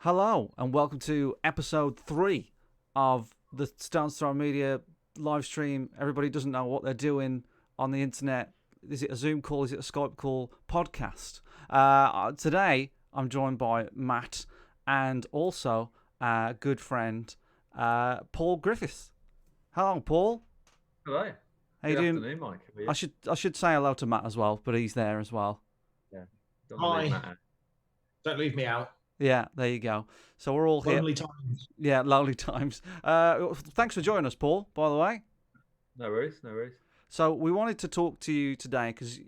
Hello and welcome to episode 3 of the Stone's Throw Media live stream. Everybody doesn't know what they're doing on the internet. Is it a Zoom call? Is it a Skype call? Podcast. Today I'm joined by Matt and also a good friend Paul Griffiths. Hello, Paul. Hello. How you Good doing? afternoon, Mike. How are you? I should say hello to Matt as well, but he's there as well. Yeah. Don't wanna leave Hi. Matt out. Don't leave me out. Yeah, there you go. So we're all here. Lonely times. Yeah, lonely times. Thanks for joining us, Paul, by the way. No worries, no worries. So we wanted to talk to you today because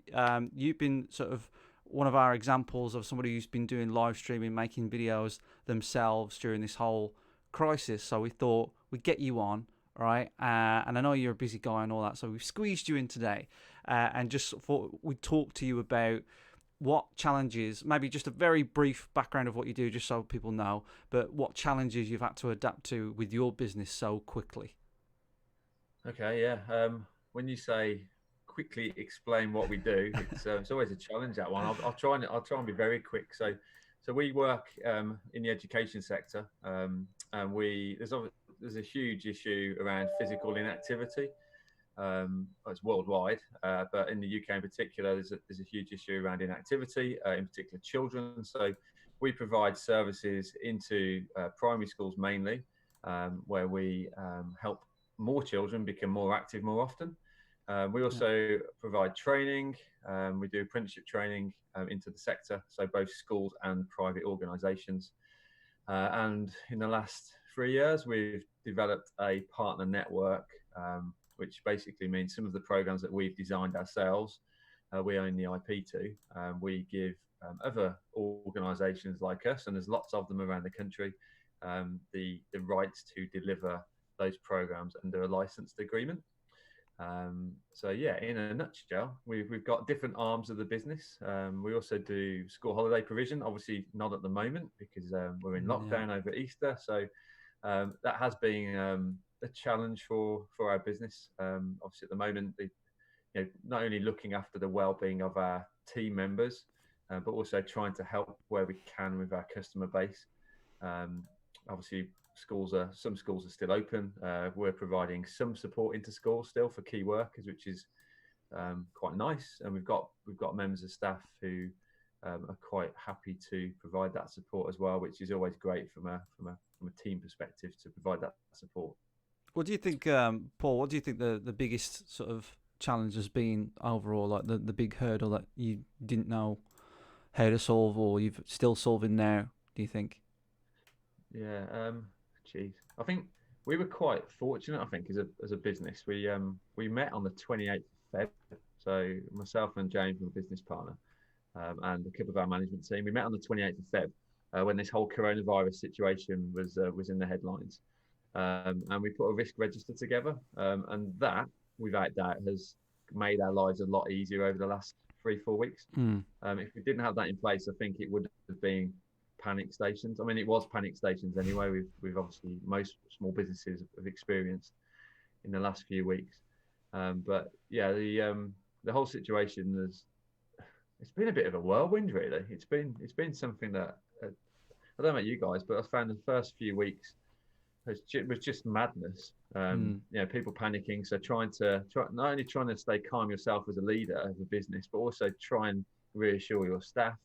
you've been sort of one of our examples of somebody who's been doing live streaming, making videos themselves during this whole crisis. So we thought we'd get you on, right? And I know you're a busy guy and all that, so we've squeezed you in today and just thought we'd talk to you about what challenges, maybe just a very brief background of what you do, just so people know, but what challenges you've had to adapt to with your business so quickly. Okay, yeah. When you say quickly explain what we do, it's always a challenge, that one. I'll try and be very quick. So we work in the education sector, and there's a huge issue around physical inactivity. It's worldwide, but in the UK in particular, there's a huge issue around inactivity, in particular children. So we provide services into primary schools mainly, where we help more children become more active more often. We also provide training. We do apprenticeship training into the sector, so both schools and private organisations. And in the last 3 years, we've developed a partner network, which basically means some of the programs that we've designed ourselves, we own the IP to. We give other organisations like us, and there's lots of them around the country, the rights to deliver those programs under a licensed agreement. So yeah, in a nutshell, we've got different arms of the business. We also do school holiday provision, obviously not at the moment because we're in lockdown over Easter. So that has been a challenge for our business. Obviously, at the moment, not only looking after the well-being of our team members, but also trying to help where we can with our customer base. Obviously, some schools are still open. We're providing some support into schools still for key workers, which is quite nice. And we've got members of staff who are quite happy to provide that support as well, which is always great from a team perspective to provide that support. What do you think, Paul? What do you think the biggest sort of challenge has been overall? Like the big hurdle that you didn't know how to solve, or you're still solving now? Do you think? Yeah, I think we were quite fortunate. I think as a business, we met on the 28th of Feb. So myself and James, my business partner, and a couple of our management team, we met on the 28th of Feb when this whole coronavirus situation was in the headlines. And we put a risk register together, and that, without doubt, has made our lives a lot easier over the last 3-4 weeks. If we didn't have that in place, I think it would have been panic stations. I mean, it was panic stations anyway. We've obviously, most small businesses have experienced in the last few weeks. But yeah, the whole situation it's been a bit of a whirlwind, really. It's been something that I don't know about you guys, but I found the first few weeks was just madness. People panicking. So not only trying to stay calm yourself as a leader of a business, but also try and reassure your staff.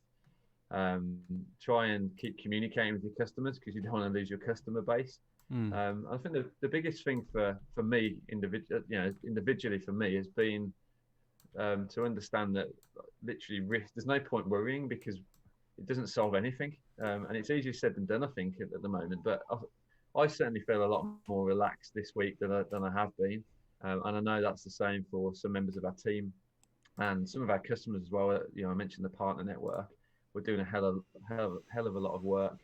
Try and keep communicating with your customers because you don't want to lose your customer base. I think the biggest thing for me individually for me has been to understand that literally there's no point worrying because it doesn't solve anything. And it's easier said than done, I think, at the moment. But I certainly feel a lot more relaxed this week than I have been. And I know that's the same for some members of our team and some of our customers as well. I mentioned the partner network. We're doing a hell of a lot of work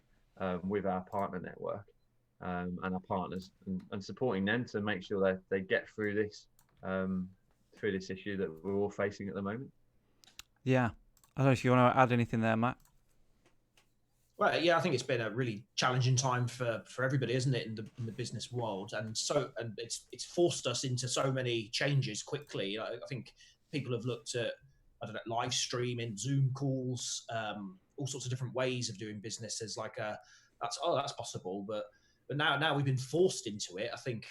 with our partner network and our partners and supporting them to make sure that they get through this issue that we're all facing at the moment. Yeah. I don't know if you want to add anything there, Matt. Well, yeah, I think it's been a really challenging time for everybody, isn't it, in the business world? And it's forced us into so many changes quickly. I think people have looked at, I don't know, live streaming, Zoom calls, all sorts of different ways of doing business. There's like a that's possible. But now we've been forced into it. I think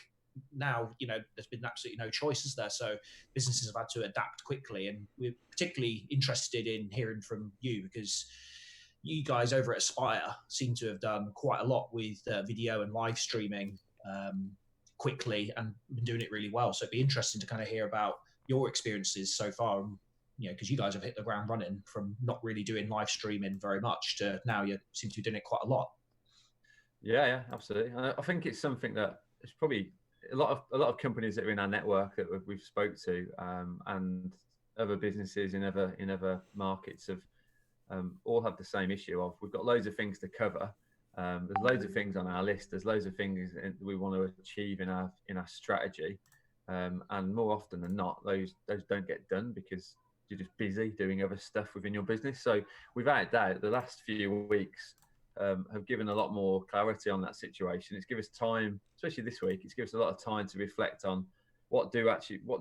now, there's been absolutely no choices there. So businesses have had to adapt quickly, and we're particularly interested in hearing from you, because you guys over at Aspire seem to have done quite a lot with video and live streaming quickly, and been doing it really well. So it'd be interesting to kind of hear about your experiences so far, because you guys have hit the ground running from not really doing live streaming very much to now you seem to be doing it quite a lot. Yeah, absolutely. I think it's something that it's probably a lot of companies that are in our network that we've spoke to, and other businesses in other markets have all have the same issue of, we've got loads of things to cover. There's loads of things on our list. There's loads of things we want to achieve in our strategy, and more often than not, those don't get done because you're just busy doing other stuff within your business. So without doubt, the last few weeks have given a lot more clarity on that situation. It's given us time, especially this week. It's given us a lot of time to reflect on what do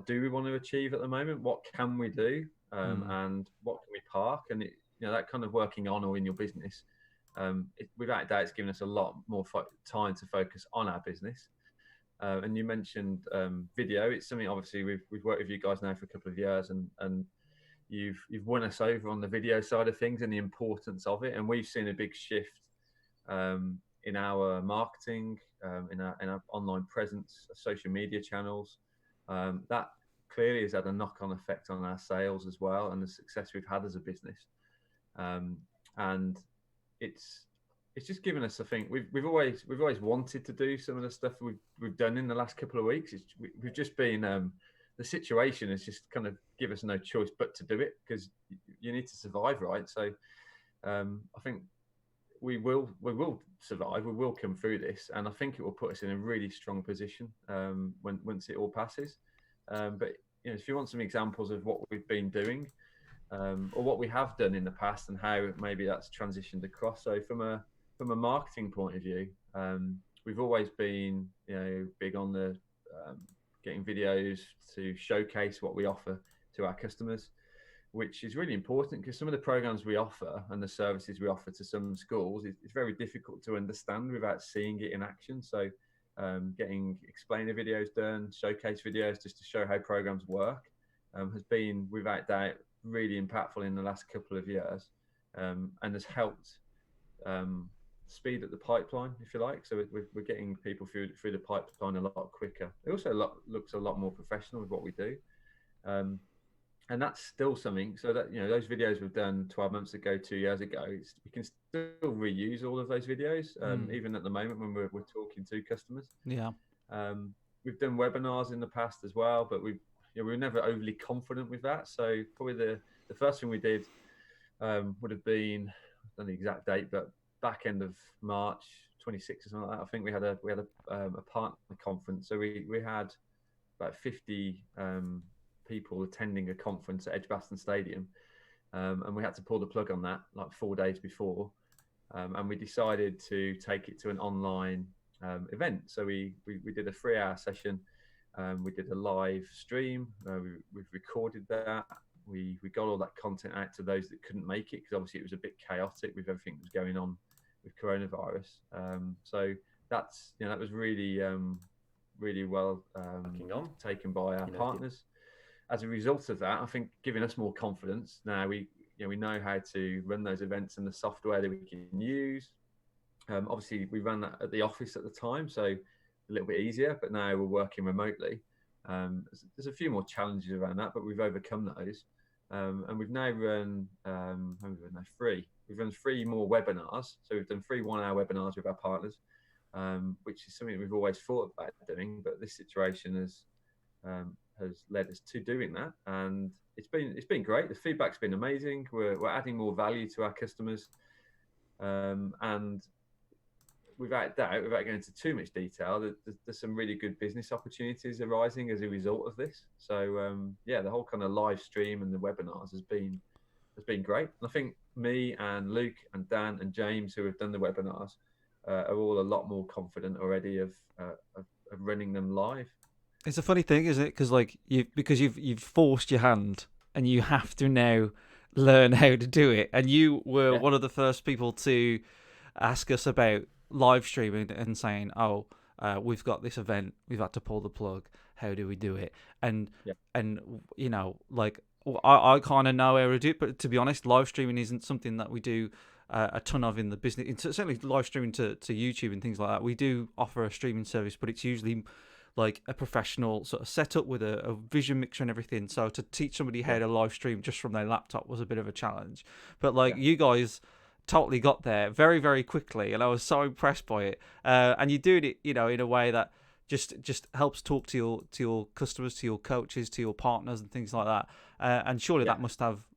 we want to achieve at the moment, what can we do, and what can we park, and that kind of working on or in your business. Without doubt, it's given us a lot more time to focus on our business. And you mentioned video. It's something, obviously, we've worked with you guys now for a couple of years, and you've won us over on the video side of things and the importance of it. And we've seen a big shift in our marketing, in our online presence, social media channels. That clearly has had a knock-on effect on our sales as well, and the success we've had as a business. And it's just given us, I think, we've always wanted to do some of the stuff we've done in the last couple of weeks. We've just been the situation has just kind of give us no choice but to do it, because you need to survive, right? So I think we will survive. We will come through this, and I think it will put us in a really strong position once it all passes. But if you want some examples of what we've been doing, or what we have done in the past, and how maybe that's transitioned across. So from a marketing point of view, we've always been big on the getting videos to showcase what we offer to our customers, which is really important, because some of the programs we offer and the services we offer to some schools, it's very difficult to understand without seeing it in action. So getting explainer videos done, showcase videos just to show how programs work, has been without doubt really impactful in the last couple of years, and has helped speed up the pipeline, if you like. So we're getting people through the pipeline a lot quicker. It also looks a lot more professional with what we do, and that's still something. So that those videos we've done 12 months ago, 2 years ago, we can still reuse all of those videos, even at the moment when we're talking to customers. Yeah. We've done webinars in the past as well, but we were never overly confident with that. So probably the first thing we did would have been, I don't know the exact date, but back end of March 26 or something like that. I think we had a partner conference. So we had about 50 people attending a conference at Edgbaston Stadium, and we had to pull the plug on that like 4 days before, and we decided to take it to an online event. So we did a 3-hour session. We did a live stream. We've recorded that. We got all that content out to those that couldn't make it, because obviously it was a bit chaotic with everything that was going on with coronavirus. So that's that was really well taken by our partners. As a result of that, I think giving us more confidence. Now we know how to run those events and the software that we can use. Obviously we ran that at the office at the time, so a little bit easier, but now we're working remotely. There's a few more challenges around that, but we've overcome those. And we've now run We've run 3 more webinars. So we've done 3 1-hour webinars with our partners, which is something that we've always thought about doing, but this situation has led us to doing that, and it's been great. The feedback's been amazing. We're adding more value to our customers, and without doubt, without going into too much detail, there's some really good business opportunities arising as a result of this. So the whole kind of live stream and the webinars has been great. And I think me and Luke and Dan and James, who have done the webinars, are all a lot more confident already of running them live. It's a funny thing, isn't it? Because you've forced your hand, and you have to now learn how to do it. And you were one of the first people to ask us about live streaming and saying, "Oh, we've got this event, we've had to pull the plug. How do we do it?" And Yeah. you know, like I kind of know how to do it, but to be honest, live streaming isn't something that we do a ton of in the business. Certainly, live streaming to YouTube and things like that. We do offer a streaming service, but it's usually like a professional sort of setup with a vision mixer and everything. So to teach somebody how to live stream just from their laptop was a bit of a challenge. But like you guys totally got there very, very quickly, and I was so impressed by it. And you doing it, you know, in a way that just helps talk to your customers, to your coaches, to your partners, and things like that. And surely that must have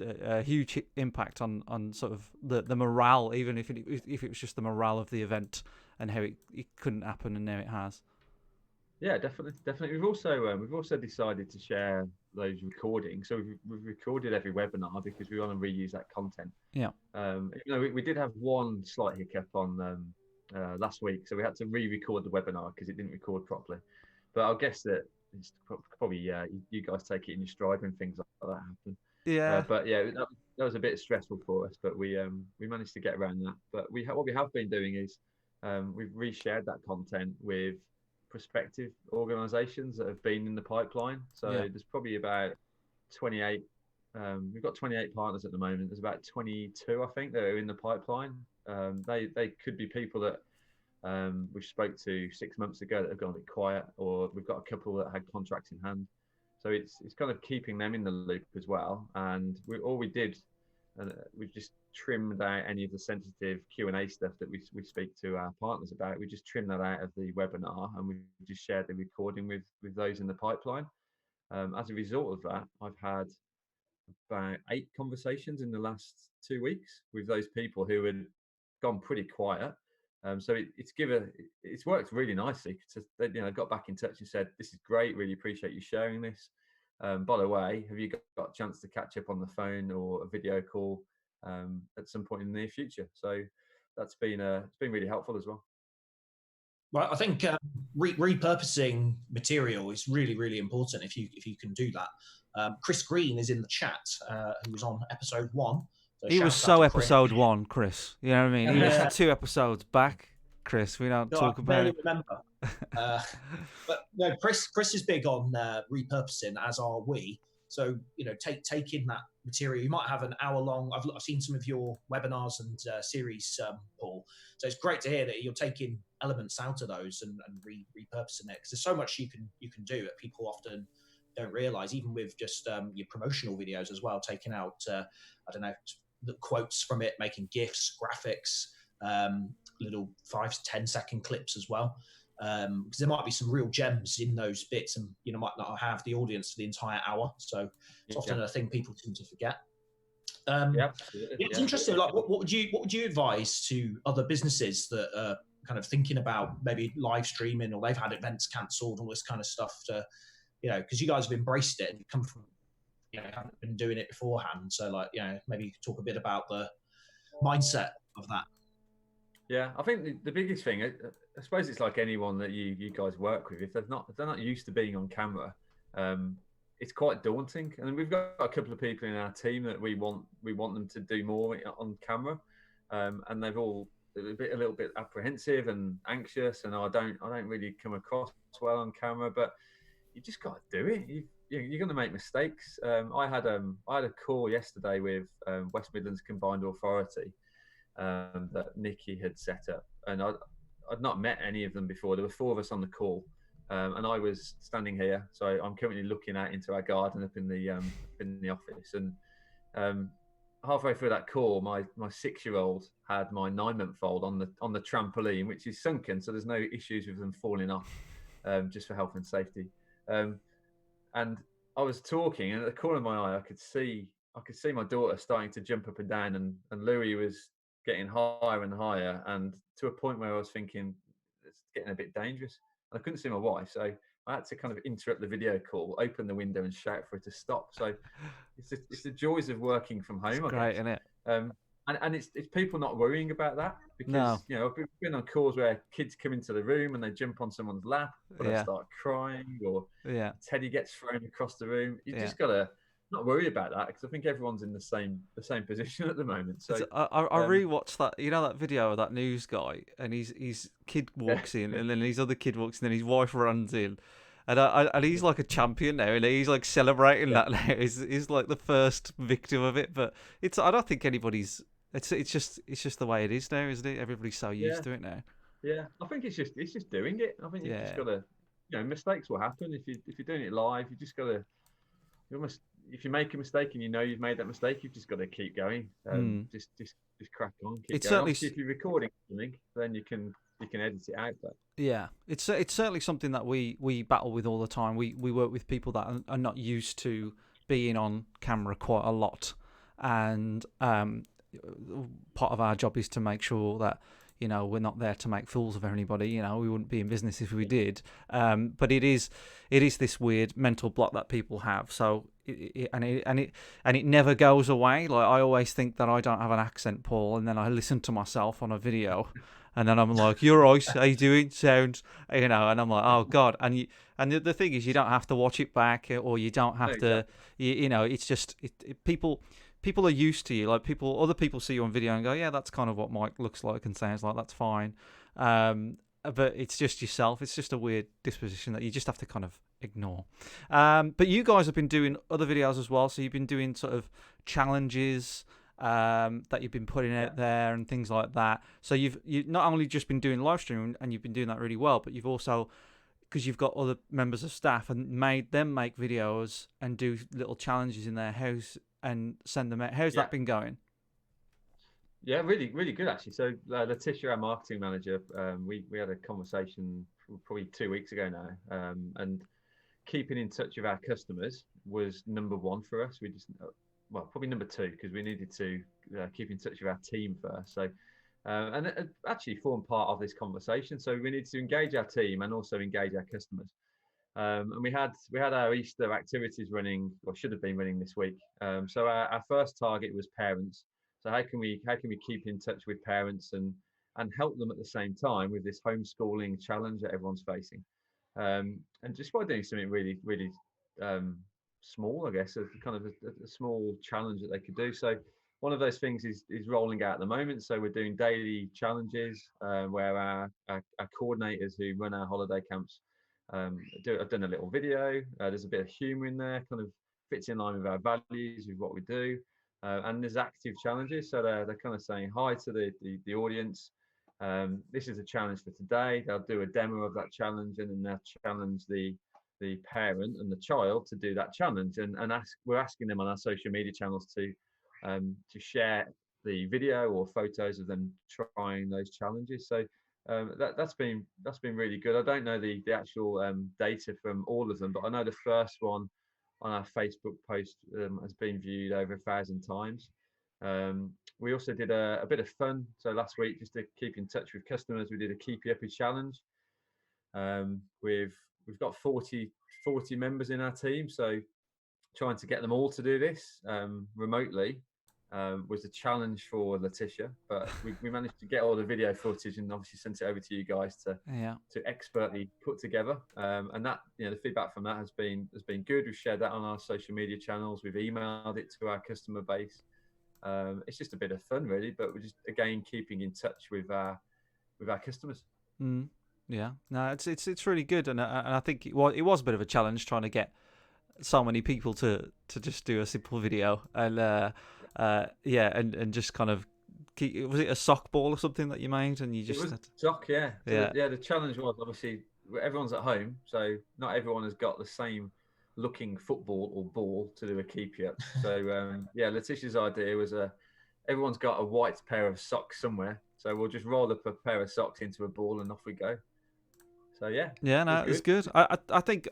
a huge impact on sort of the morale, even if it was just the morale of the event and how it couldn't happen and now it has. Yeah, definitely. We've also decided to share those recordings. So we've recorded every webinar because we want to reuse that content. Yeah. You know, we did have one slight hiccup on last week, so we had to re-record the webinar because it didn't record properly. But I guess that it's probably you guys take it in your stride when things like that happen. Yeah. But yeah, that was a bit stressful for us, but we managed to get around that. But what we have been doing is we've reshared that content with prospective organisations that have been in the pipeline. So there's probably about 28. We've got 28 partners at the moment. There's about 22, I think, that are in the pipeline. They could be people that we spoke to 6 months ago that have gone a bit quiet, or we've got a couple that had contracts in hand. So it's kind of keeping them in the loop as well. And we've just trimmed out any of the sensitive Q&A stuff that we speak to our partners about. We just trimmed that out of the webinar, and we just shared the recording with those in the pipeline. As a result of that, I've had about 8 conversations in the last 2 weeks with those people who had gone pretty quiet. So it's worked really nicely. So they got back in touch and said, "This is great. Really appreciate you sharing this. By the way, have you got a chance to catch up on the phone or a video call at some point in the near future?" So that's been it's been really helpful as well. Well, I think repurposing material is really, really important if you can do that. Chris Green is in the chat, who was on episode 1. So he was so episode 1, Chris. You know what I mean? He was 2 episodes back, Chris. We don't talk about it. Remember. But no, Chris is big on repurposing, as are we. So taking that material, you might have an hour long. I've seen some of your webinars and series, Paul. So it's great to hear that you're taking elements out of those and repurposing it, because there's so much you can do that people often don't realize, even with just your promotional videos as well, taking out the quotes from it, making GIFs, graphics, little 5 to 10 second clips as well, because there might be some real gems in those bits, and might not have the audience for the entire hour. So it's often a thing people tend to forget. It's interesting. Like, what would you advise to other businesses that are kind of thinking about maybe live streaming, or they've had events cancelled, all this kind of stuff, to because you guys have embraced it and come from haven't been doing it beforehand. So maybe you could talk a bit about the mindset of that. Yeah, I think the biggest thing, I suppose it's like anyone that you guys work with. If they're not used to being on camera, it's quite daunting. And we've got a couple of people in our team that we want them to do more on camera, and they've all a little bit apprehensive and anxious. And I don't really come across well on camera, but you just got to do it. You're going to make mistakes. I had a call yesterday with West Midlands Combined Authority that Nikki had set up, and I'd not met any of them before. There were 4 of us on the call, and I was standing here. So I'm currently looking out into our garden up in the office, and halfway through that call, my 6-year-old had my 9-month-old on the trampoline, which is sunken, so there's no issues with them falling off, just for health and safety. And I was talking, and at the corner of my eye, I could see my daughter starting to jump up and down, and Louis was getting higher and higher, and to a point where I was thinking it's getting a bit dangerous. And I couldn't see my wife, so I had to kind of interrupt the video call, open the window, and shout for her to stop. So it's the joys of working from home. It's great, isn't it? And it's people not worrying about that, because I've been on calls where kids come into the room and they jump on someone's lap, or they start crying, or Teddy gets thrown across the room. You just gotta not worried about that because I think everyone's in the same position at the moment. So I rewatched that, that video of that news guy, and his kid walks in, and then his other kid walks in, and his wife runs in, and he's like a champion now, and he's like celebrating that now. He's like the first victim of it, but I don't think anybody's. It's just the way it is now, isn't it? Everybody's so used to it now. Yeah, I think it's just doing it. I think you've just got to, mistakes will happen if you're doing it live. You just got to, if you make a mistake and you've made that mistake, you've just got to keep going. Just crack on. Keep going. Obviously, if you're recording something, then you can edit it out. But yeah, it's certainly something that we battle with all the time. We work with people that are not used to being on camera quite a lot, and part of our job is to make sure that we're not there to make fools of anybody. We wouldn't be in business if we did. But it is this weird mental block that people have. So it never goes away. Like, I always think that I don't have an accent, Paul, and then I listen to myself on a video, and then I'm like, "You're right. How you doing? Sound?" And I'm like, "Oh God!" And the thing is, you don't have to watch it back, or you don't have to. It's just people are used to you. Like, other people see you on video and go, "Yeah, that's kind of what Mike looks like and sounds like. That's fine." But it's just yourself. It's just a weird disposition that you just have to kind of ignore. But you guys have been doing other videos as well. So you've been doing sort of challenges that you've been putting out there and things like that. So you've not only just been doing live streaming, and you've been doing that really well, but you've also, because you've got other members of staff, and made them make videos and do little challenges in their house and send them out. How's that been going? Yeah, really, really good actually. So Letitia, our marketing manager, we had a conversation probably 2 weeks ago now, and keeping in touch with our customers was number one for us. We just, probably number two, because we needed to keep in touch with our team first. So, and it actually formed part of this conversation. So we needed to engage our team and also engage our customers. And we had our Easter activities running, or should have been running this week. So our first target was parents. So how can we keep in touch with parents and help them at the same time with this homeschooling challenge that everyone's facing, and just by doing something really, really small, I guess, a kind of a small challenge that they could do. So one of those things is rolling out at the moment. So we're doing daily challenges where our coordinators who run our holiday camps have done a little video. There's a bit of humour in there, kind of fits in line with our values, with what we do. And there's active challenges, so they're kind of saying hi to the audience. This is a challenge for today. They'll do a demo of that challenge, and then they'll challenge the parent and the child to do that challenge. And we're asking them on our social media channels to share the video or photos of them trying those challenges. So that's been really good. I don't know the actual data from all of them, but I know the first one on our Facebook post has been viewed over 1,000 times. We also did a bit of fun. So last week, just to keep in touch with customers, we did a Keep You Uppy challenge. We've got 40 members in our team. So trying to get them all to do this remotely was a challenge for Letitia, but we managed to get all the video footage and obviously sent it over to you guys to expertly put together. And that, the feedback from that has been good. We've shared that on our social media channels. We've emailed it to our customer base. It's just a bit of fun, really, but we're just again keeping in touch with our customers. Yeah, no, it's really good, and I think it was a bit of a challenge trying to get so many people to just do a simple video, and and just kind of was it a sock ball or something that you made, and you just it was sock, yeah. So the challenge was obviously everyone's at home, so not everyone has got the same looking football or ball to do a keep you up. So Letitia's idea was everyone's got a white pair of socks somewhere, so we'll just roll up a pair of socks into a ball and off we go. So it's good. I think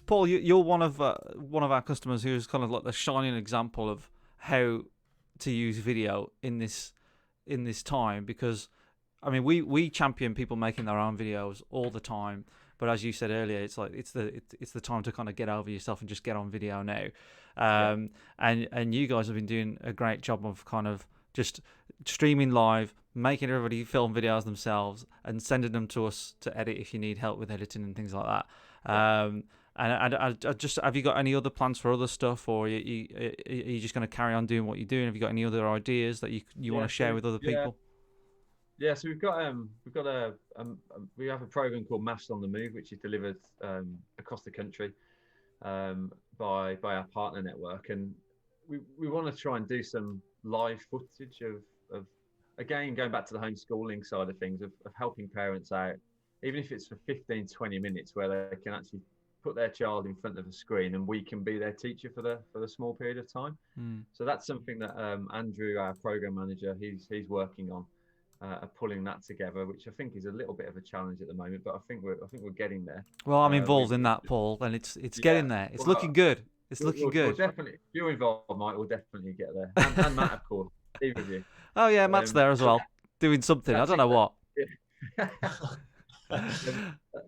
Paul, you're one of our customers who's kind of like the shining example of how to use video in this time, because I mean we champion people making their own videos all the time, but as you said earlier, it's like it's the time to kind of get over yourself and just get on video now. And you guys have been doing a great job of kind of just streaming live, making everybody film videos themselves and sending them to us to edit if you need help with editing and things like that. I just, have you got any other plans for other stuff, or are you just going to carry on doing what you're doing? Have you got any other ideas that you want to share with other people? Yeah, so we have a program called Maths on the Move, which is delivered across the country by our partner network, and we want to try and do some live footage of again, going back to the homeschooling side of things, of helping parents out, even if it's for 15-20 minutes, where they can actually put their child in front of a screen and we can be their teacher for the small period of time. So that's something that Andrew, our program manager, he's working on, pulling that together, which I think is a little bit of a challenge at the moment, but I think we're getting there. Well, I'm involved in that, Paul, and it's getting there. It's looking good. It's looking good. We'll definitely, if you're involved, Mike, we'll definitely get there. And Matt, of course, either of you. Oh yeah, Matt's there as well, doing something. I don't know what.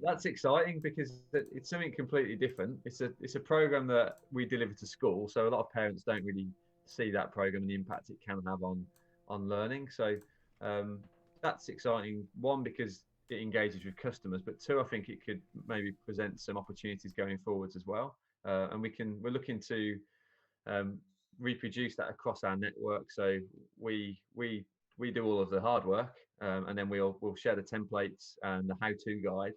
That's exciting because it's something completely different. It's a program that we deliver to school, so a lot of parents don't really see that program and the impact it can have on learning. So that's exciting. One, because it engages with customers, but two, I think it could maybe present some opportunities going forwards as well. And we're looking to reproduce that across our network. So we do all of the hard work, and then we'll share the templates and the how-to guide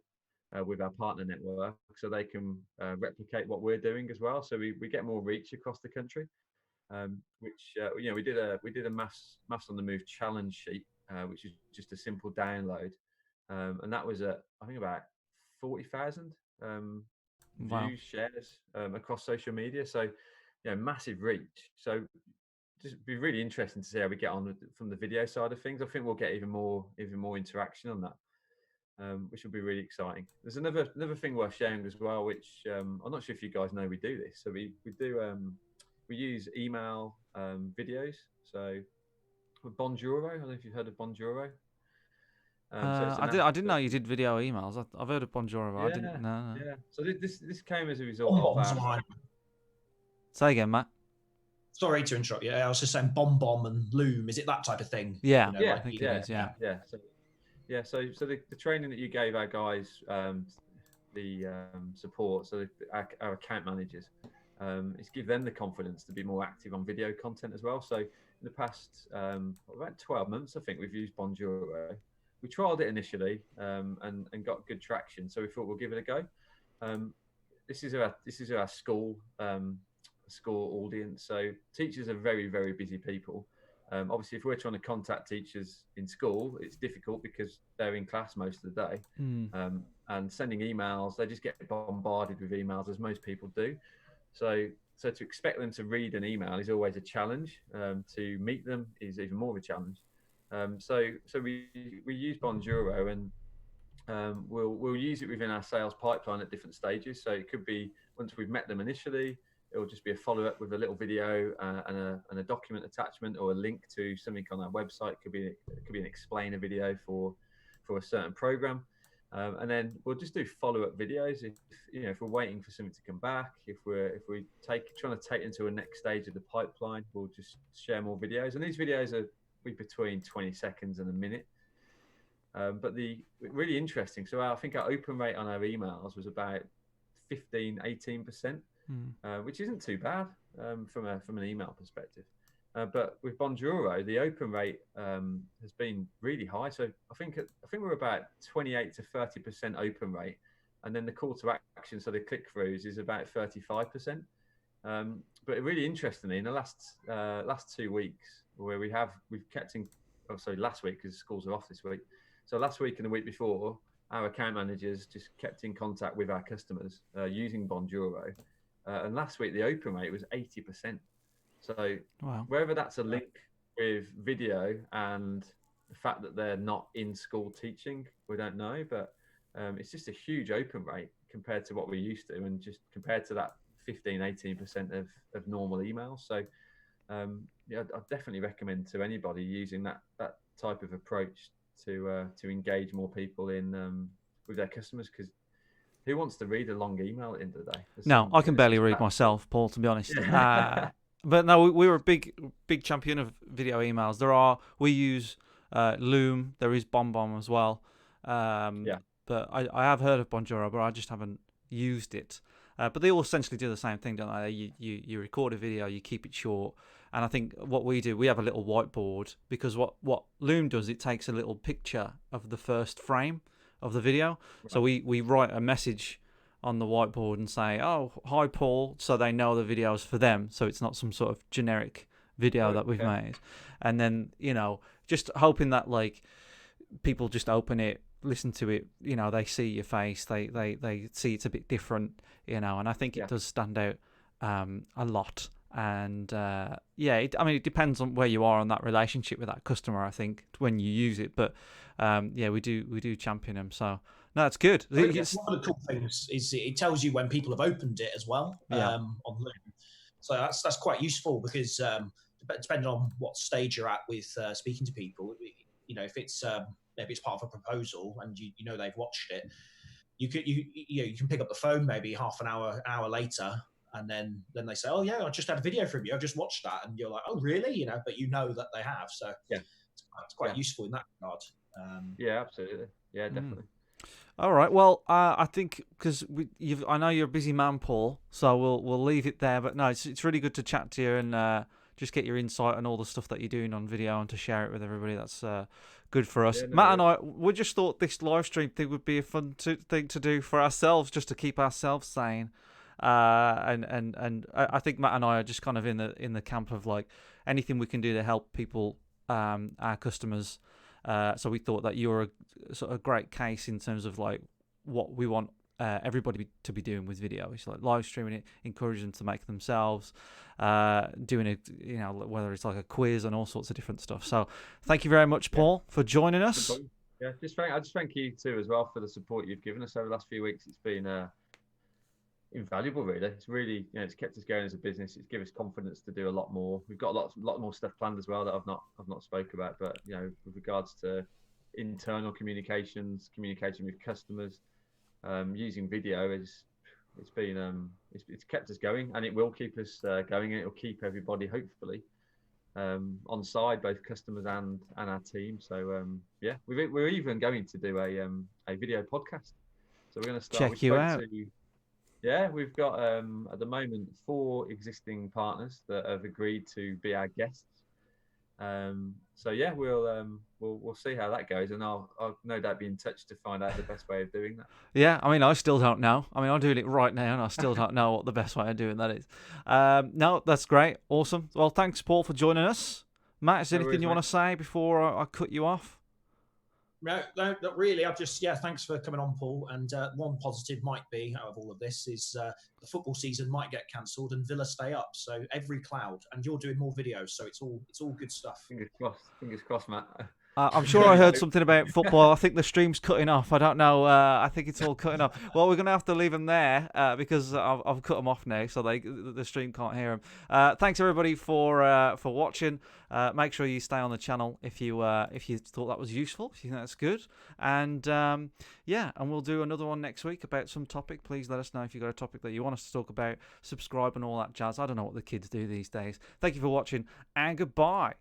with our partner network, so they can replicate what we're doing as well. So we get more reach across the country. Which we did a maths on the move challenge sheet, which is just a simple download, and that was I think about 40,000 views, shares across social media. So massive reach. So just be really interesting to see how we get on from the video side of things. I think we'll get even more interaction on that, which will be really exciting. There's another thing worth sharing as well, which I'm not sure if you guys know we do this. So we use email videos. So Bonjoro, I don't know if you've heard of Bonjoro. I didn't know you did video emails. I've heard of Bonjoro, but I didn't know. Yeah. So this came as a result of Say again, Matt. Sorry to interrupt you. I was just saying Bomb and Loom. Is it that type of thing? Yeah, I think it is. Yeah. So the training that you gave our guys, the support, so our account managers, is give them the confidence to be more active on video content as well. So in the past about 12 months, I think we've used Bonjoro. We trialed it initially and got good traction. So we thought we'll give it a go. This is our school audience. So teachers are very, very busy people. Obviously, if we're trying to contact teachers in school, it's difficult because they're in class most of the day. And sending emails, they just get bombarded with emails, as most people do. So to expect them to read an email is always a challenge. To meet them is even more of a challenge. So we use Bonjoro, and we'll use it within our sales pipeline at different stages. So it could be once we've met them initially, it will just be a follow-up with a little video and a document attachment or a link to something on our website. It could be an explainer video for a certain program. And then we'll just do follow-up videos if we're waiting for something to come back. If we're trying to take into a next stage of the pipeline, we'll just share more videos. And these videos are between 20 seconds and a minute. But really interesting. So I think our open rate on our emails was about 15-18%, which isn't too bad from an email perspective. But with Bonjoro, the open rate has been really high. So I think we're about 28 to 30% open rate, and then the call to action, so the click-throughs, is about 35%. But really interestingly, in the last 2 weeks, where we've kept in, last week because schools are off this week. So last week and the week before, our account managers just kept in contact with our customers using Bonjoro. And last week, the open rate was 80%. So whether that's a link with video and the fact that they're not in school teaching, we don't know. But it's just a huge open rate compared to what we're used to, and just compared to that 15-18% of normal emails. So I definitely recommend to anybody using that type of approach to engage more people in with their customers, because who wants to read a long email at the end of the day? No, I can barely read myself, Paul, to be honest. But no, we were a big champion of video emails. We use Loom. There is BombBomb as well. But I have heard of Bonjoro, but I just haven't used it. But they all essentially do the same thing, don't they? You record a video, you keep it short. And I think what we do, we have a little whiteboard, because what Loom does, it takes a little picture of the first frame of the video. Right. So we write a message on the whiteboard and say, "Oh, hi Paul," so they know the video's for them. So it's not some sort of generic video that we've made. And then, just hoping that like people just open it, listen to it, they see your face, they see it's a bit different, and I think it does stand out a lot. And it depends on where you are on that relationship with that customer, I think, when you use it. But we do champion them. So no, it's good. One of the cool things is it tells you when people have opened it as well on Loom. So that's quite useful, because depending on what stage you're at with speaking to people, if it's maybe it's part of a proposal and you know they've watched it, you can pick up the phone maybe half an hour later, and then they say, "Oh yeah, I just had a video from you. I've just watched that," and you're like, "Oh really?" But you know that they have. So it's quite useful in that regard. Absolutely. Yeah, definitely. All right. Well, I think because I know you're a busy man, Paul. So we'll leave it there. But no, it's really good to chat to you and just get your insight on all the stuff that you're doing on video and to share it with everybody. That's good for us. Matt and I, we just thought this live stream thing would be a fun thing to do for ourselves, just to keep ourselves sane. And I think Matt and I are just kind of in the camp of like anything we can do to help people, our customers. So we thought that you're a sort of great case in terms of like what we want everybody to be doing with video. It's like live streaming it, encouraging them to make themselves, doing it, whether it's like a quiz and all sorts of different stuff. So thank you very much, Paul, for joining us. Yeah, I just thank you too as well for the support you've given us over the last few weeks. It's been invaluable, really. It's really, it's kept us going as a business. It's given us confidence to do a lot more. We've got a lot more stuff planned as well that I've not spoke about. But with regards to internal communication with customers, using video it's kept us going, and it will keep us going, and it will keep everybody hopefully on side, both customers and our team. So we're even going to do a video podcast. So we're going to start. Check you out. We've got at the moment 4 existing partners that have agreed to be our guests. We'll see how that goes, and I'll no doubt be in touch to find out the best way of doing that. Yeah, I still don't know. I'm doing it right now, and I still don't know what the best way of doing that is. No, that's great, awesome. Well, thanks, Paul, for joining us. Matt, is there anything you want to say before I cut you off? No, not really. Thanks for coming on, Paul. And one positive might be out of all of this is the football season might get cancelled and Villa stay up. So every cloud, and you're doing more videos, so it's all good stuff. Fingers crossed, Matt. I'm sure I heard something about football. I think the stream's cutting off. I don't know. I think it's all cutting off. Well, we're going to have to leave them there because I've cut them off now, so the stream can't hear them. Thanks everybody for watching. Make sure you stay on the channel if you thought that was useful. If you think that's good, and and we'll do another one next week about some topic. Please let us know if you've got a topic that you want us to talk about. Subscribe and all that jazz. I don't know what the kids do these days. Thank you for watching, and goodbye.